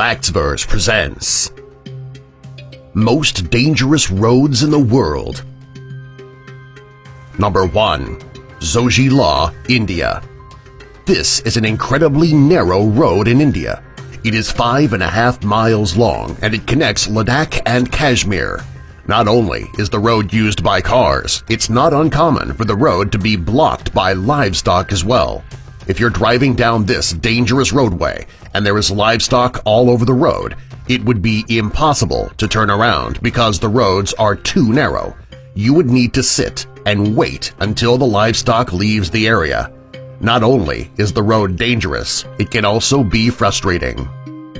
Factsverse presents Most Dangerous Roads in the World. Number 1. Zojila, India. This is an incredibly narrow road in India. It is 5.5 miles long and it connects Ladakh and Kashmir. Not only is the road used by cars, it's not uncommon for the road to be blocked by livestock as well. If you're driving down this dangerous roadway and there is livestock all over the road, it would be impossible to turn around because the roads are too narrow. You would need to sit and wait until the livestock leaves the area. Not only is the road dangerous, it can also be frustrating.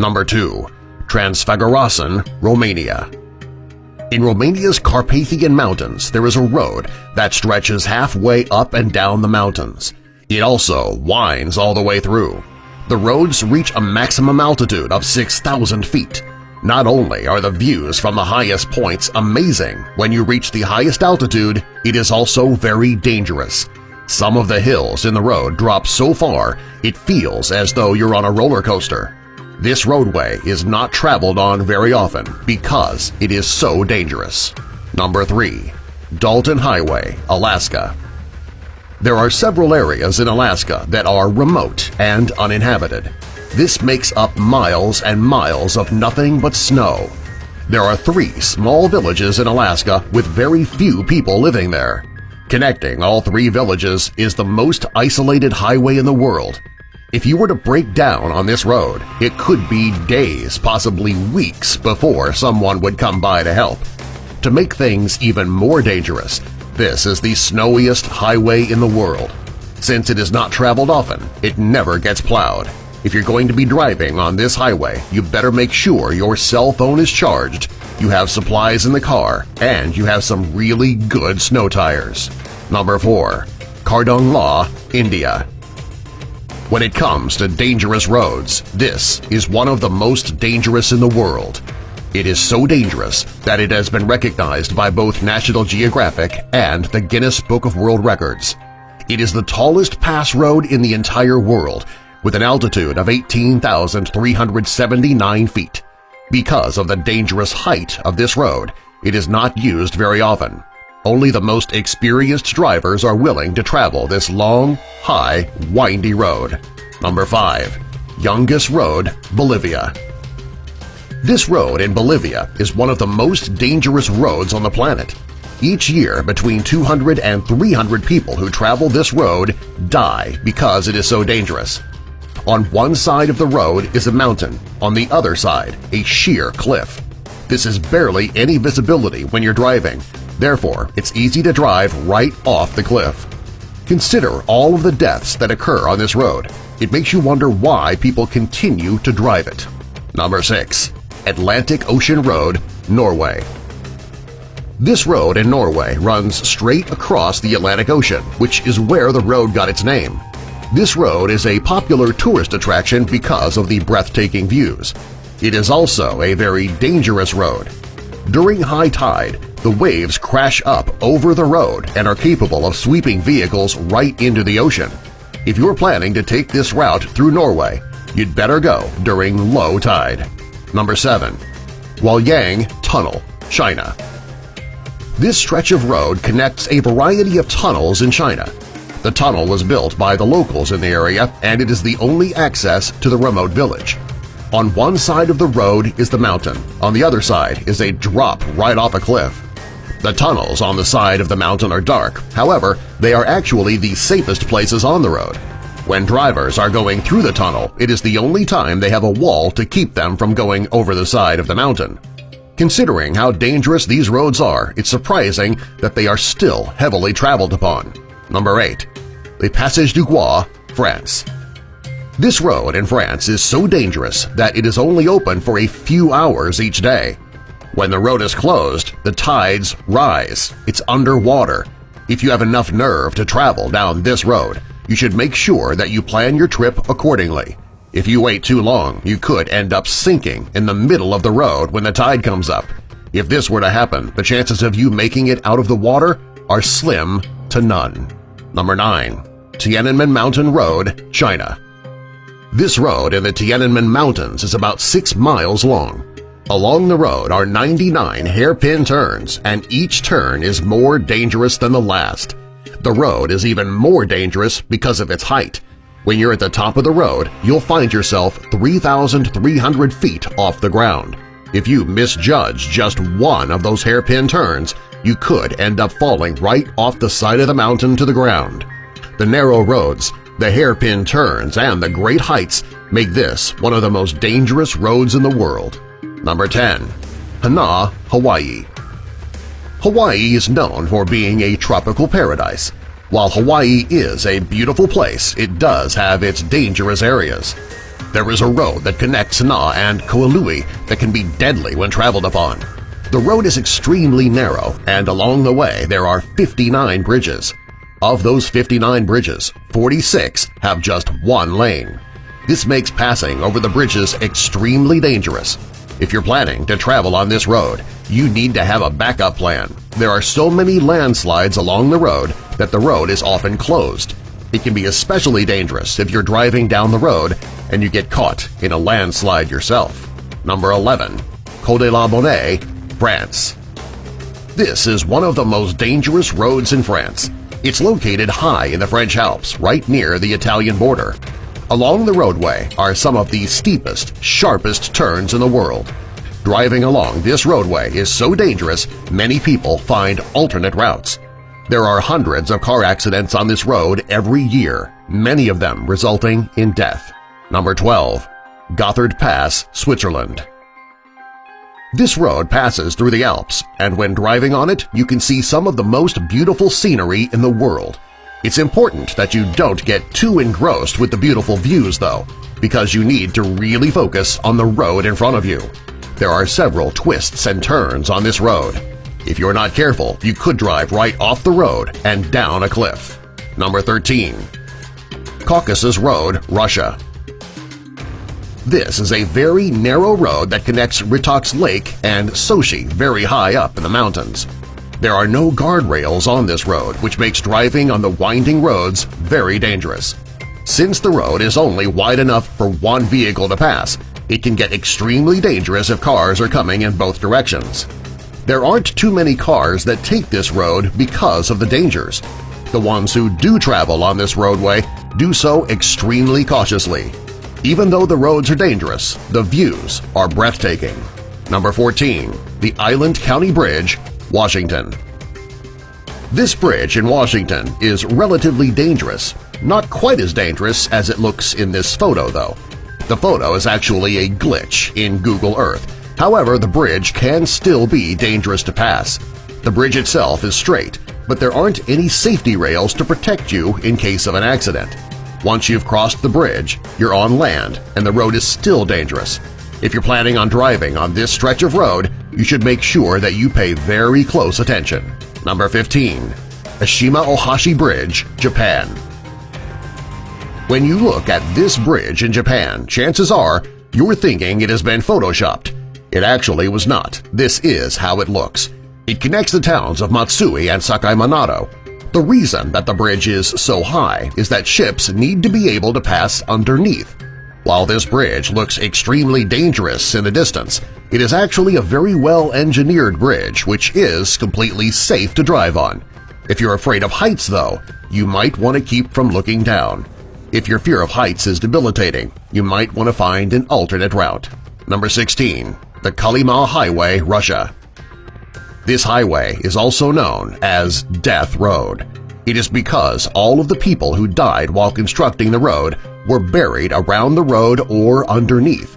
Number 2. Transfăgurășan, Romania. In Romania's Carpathian Mountains, there is a road that stretches halfway up and down the mountains. It also winds all the way through. The roads reach a maximum altitude of 6,000 feet. Not only are the views from the highest points amazing, when you reach the highest altitude, it is also very dangerous. Some of the hills in the road drop so far it feels as though you're on a roller coaster. This roadway is not traveled on very often because it is so dangerous. Number 3. Dalton Highway, Alaska. There are several areas in Alaska that are remote and uninhabited. This makes up miles and miles of nothing but snow. There are 3 small villages in Alaska with very few people living there. Connecting all 3 villages is the most isolated highway in the world. If you were to break down on this road, it could be days, possibly weeks, before someone would come by to help. To make things even more dangerous, this is the snowiest highway in the world. Since it is not traveled often, it never gets plowed. If you're going to be driving on this highway, you better make sure your cell phone is charged, you have supplies in the car, and you have some really good snow tires. Number 4. Kardungla, India. When it comes to dangerous roads, this is one of the most dangerous in the world. It is so dangerous that it has been recognized by both National Geographic and the Guinness Book of World Records. It is the tallest pass road in the entire world, with an altitude of 18,379 feet. Because of the dangerous height of this road, it is not used very often. Only the most experienced drivers are willing to travel this long, high, windy road. Number 5. Yungas Road, Bolivia. This road in Bolivia is one of the most dangerous roads on the planet. Each year, between 200 and 300 people who travel this road die because it is so dangerous. On one side of the road is a mountain, on the other side a sheer cliff. This is barely any visibility when you're driving, therefore it's easy to drive right off the cliff. Consider all of the deaths that occur on this road. It makes you wonder why people continue to drive it. Number 6. Atlantic Ocean Road, Norway. This road in Norway runs straight across the Atlantic Ocean, which is where the road got its name. This road is a popular tourist attraction because of the breathtaking views. It is also a very dangerous road. During high tide, the waves crash up over the road and are capable of sweeping vehicles right into the ocean. If you're planning to take this route through Norway, you'd better go during low tide. Number 7. Huaiyang Tunnel, China. This stretch of road connects a variety of tunnels in China. The tunnel was built by the locals in the area and it is the only access to the remote village. On one side of the road is the mountain, on the other side is a drop right off a cliff. The tunnels on the side of the mountain are dark, however, they are actually the safest places on the road. When drivers are going through the tunnel, it is the only time they have a wall to keep them from going over the side of the mountain. Considering how dangerous these roads are, it's surprising that they are still heavily traveled upon. Number 8. Le Passage du Gois, France. This road in France is so dangerous that it is only open for a few hours each day. When the road is closed, the tides rise. It's underwater. If you have enough nerve to travel down this road, you should make sure that you plan your trip accordingly. If you wait too long, you could end up sinking in the middle of the road when the tide comes up. If this were to happen, the chances of you making it out of the water are slim to none. Number 9. Tiananmen Mountain Road, China. This road in the Tiananmen Mountains is about 6 miles long. Along the road are 99 hairpin turns, and each turn is more dangerous than the last. The road is even more dangerous because of its height. When you're at the top of the road, you'll find yourself 3,300 feet off the ground. If you misjudge just one of those hairpin turns, you could end up falling right off the side of the mountain to the ground. The narrow roads, the hairpin turns, and the great heights make this one of the most dangerous roads in the world. Number 10. Hana, Hawaii. Hawaii is known for being a tropical paradise. While Hawaii is a beautiful place, it does have its dangerous areas. There is a road that connects Hana and Kauai that can be deadly when traveled upon. The road is extremely narrow, and along the way there are 59 bridges. Of those 59 bridges, 46 have just one lane. This makes passing over the bridges extremely dangerous. If you're planning to travel on this road, you need to have a backup plan. There are so many landslides along the road that the road is often closed. It can be especially dangerous if you're driving down the road and you get caught in a landslide yourself. Number 11. Côte de la Bonne, France. This is one of the most dangerous roads in France. It's located high in the French Alps, right near the Italian border. Along the roadway are some of the steepest, sharpest turns in the world. Driving along this roadway is so dangerous, many people find alternate routes. There are hundreds of car accidents on this road every year, many of them resulting in death. Number 12. Gotthard Pass, Switzerland. This road passes through the Alps, and when driving on it, you can see some of the most beautiful scenery in the world. It's important that you don't get too engrossed with the beautiful views, though, because you need to really focus on the road in front of you. There are several twists and turns on this road. If you're not careful, you could drive right off the road and down a cliff. Number 13. Caucasus Road, Russia. This is a very narrow road that connects Ritox Lake and Sochi very high up in the mountains. There are no guardrails on this road, which makes driving on the winding roads very dangerous. Since the road is only wide enough for one vehicle to pass, it can get extremely dangerous if cars are coming in both directions. There aren't too many cars that take this road because of the dangers. The ones who do travel on this roadway do so extremely cautiously. Even though the roads are dangerous, the views are breathtaking. Number 14. The Island County Bridge, Washington. This bridge in Washington is relatively dangerous. Not quite as dangerous as it looks in this photo, though. The photo is actually a glitch in Google Earth. However, the bridge can still be dangerous to pass. The bridge itself is straight, but there aren't any safety rails to protect you in case of an accident. Once you've crossed the bridge, you're on land, and the road is still dangerous. If you're planning on driving on this stretch of road, you should make sure that you pay very close attention. Number 15. Ashima Ohashi Bridge, Japan. When you look at this bridge in Japan, chances are you're thinking it has been photoshopped. It actually was not. This is how it looks. It connects the towns of Matsui and Sakaimanado. The reason that the bridge is so high is that ships need to be able to pass underneath. While this bridge looks extremely dangerous in the distance, it is actually a very well-engineered bridge which is completely safe to drive on. If you're afraid of heights, though, you might want to keep from looking down. If your fear of heights is debilitating, you might want to find an alternate route. Number 16. The Kolyma Highway, Russia. This highway is also known as Death Road. It is because all of the people who died while constructing the road were buried around the road or underneath.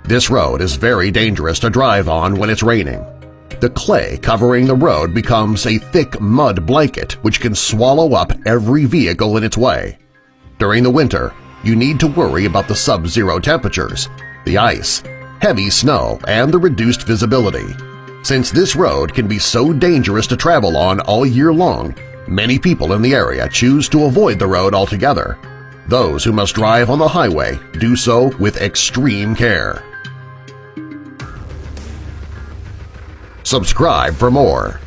This road is very dangerous to drive on when it's raining. The clay covering the road becomes a thick mud blanket which can swallow up every vehicle in its way. During the winter, you need to worry about the sub-zero temperatures, the ice, heavy snow, and the reduced visibility. Since this road can be so dangerous to travel on all year long, many people in the area choose to avoid the road altogether. Those who must drive on the highway do so with extreme care. Subscribe for more.